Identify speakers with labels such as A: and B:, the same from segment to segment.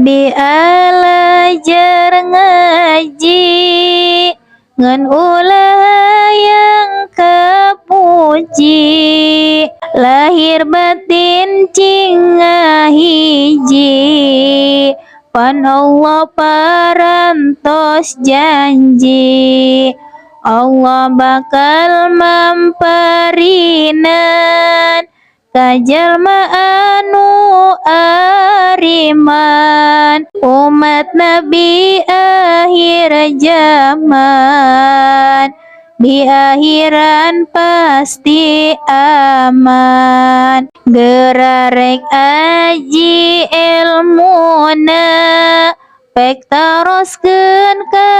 A: dialajar ngaji ngan ulah yang kepuji, lahir batin cinga hiji, pan Allah parantos janji, Allah bakal mamparinan kajalma anu ariman, umat Nabi akhir zaman, di akhiran pasti aman. Gerarek aji ilmuna, pek taroskeun ka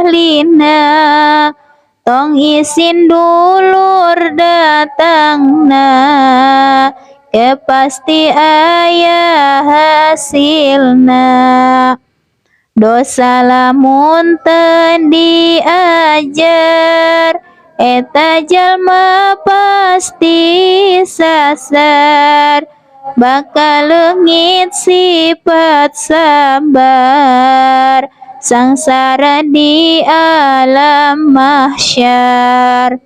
A: ahlina, tong isin dulur datangna, pasti aya hasilna. Dosa lamun teu diajar, eta jalma pasti sasar, bakal leungit sifat sabar, sangsara di alam mahsyar.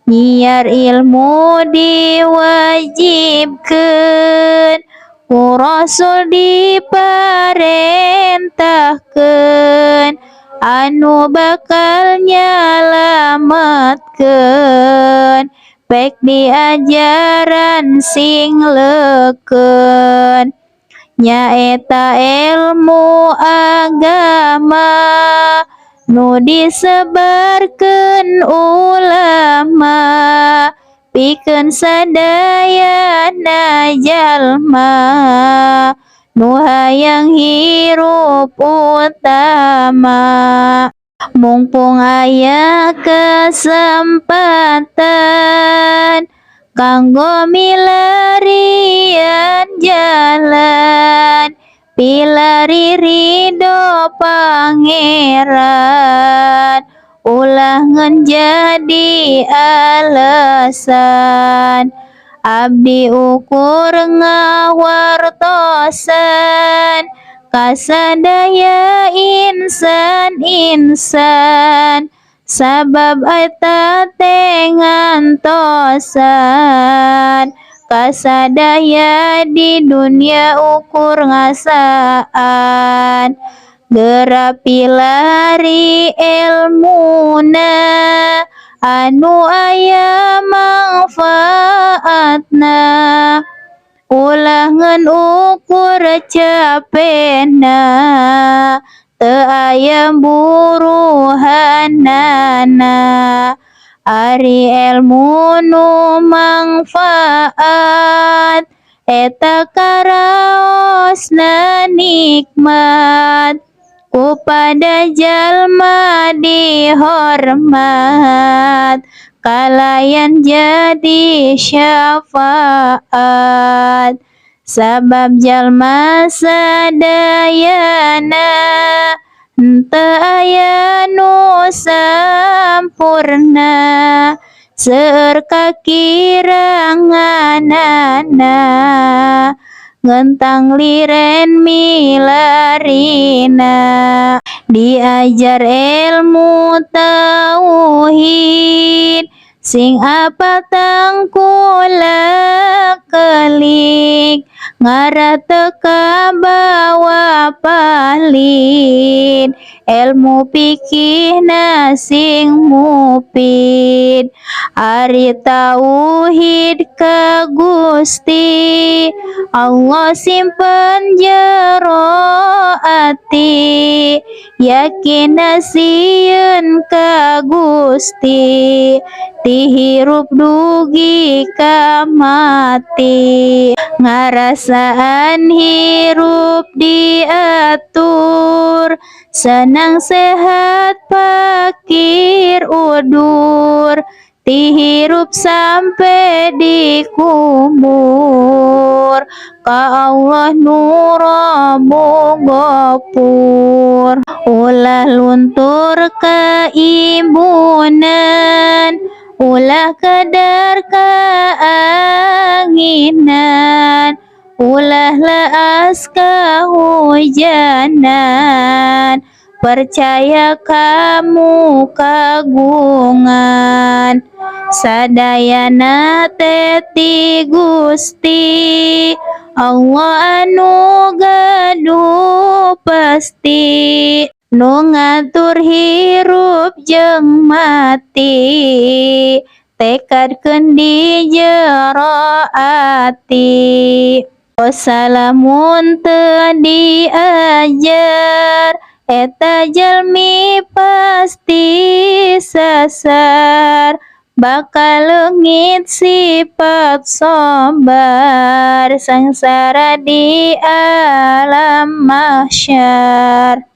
A: Nyiar ilmu diwajibkeun, ku Rasul diparentahkeun, anu bakal nyalametkeun, pek diajaran sing leukeun. Nyaeta ilmu agama nu disebarkeun ulama, pikeun sadayana jalma nu hayang hirup utama. Mumpung aya kesempatan kanggo milarian jalan, pilari ridho pangeran, ulah ngan jadi alasan. Abdi ukur ngawartosan, kasadaya insan-insan, sabab eta teh ngantosan, kasadaya di dunia ukur ngasaan. Geura pilari ilmuna, anu aya mangfaatna, ulah ngan ukur capena, teu aya buruhanana. Ari ilmu nu mangfaat, eta karaosna nikmat, ku pada jalma dihormat, kalayan jadi syafaat. Sabab jalma sadayana henteu aya nu sampurna, seueur kakiranganana, ngentang liren milarina. Diajar ilmu tauhid, sing apa tangkula kelik, ngara teu kabawa palit, ilmu pikihna sing mupid. Ari tauhid ka Gusti Allah simpen jero ati, yakin sieun ka Gusti, tihirup dugi ka mati. Ngarasaan hirup diatur, senang sehat pakir udur, tihirup sampai di kubur, ka Allah nu Rabu Ghafur. Ulah luntur kaibunan, ulah kadar kaanginan, ulah laas kehujanan, percaya kamu kagungan, sadayana teti Gusti Allah anu gaduh pasti, nu ngatur hirup jeung mati, tekadkeun di jero ati. Salamun teu diajar, eta jalmi pasti sasar, bakal leungit sifat sabar, sangsara di alam mahsyar.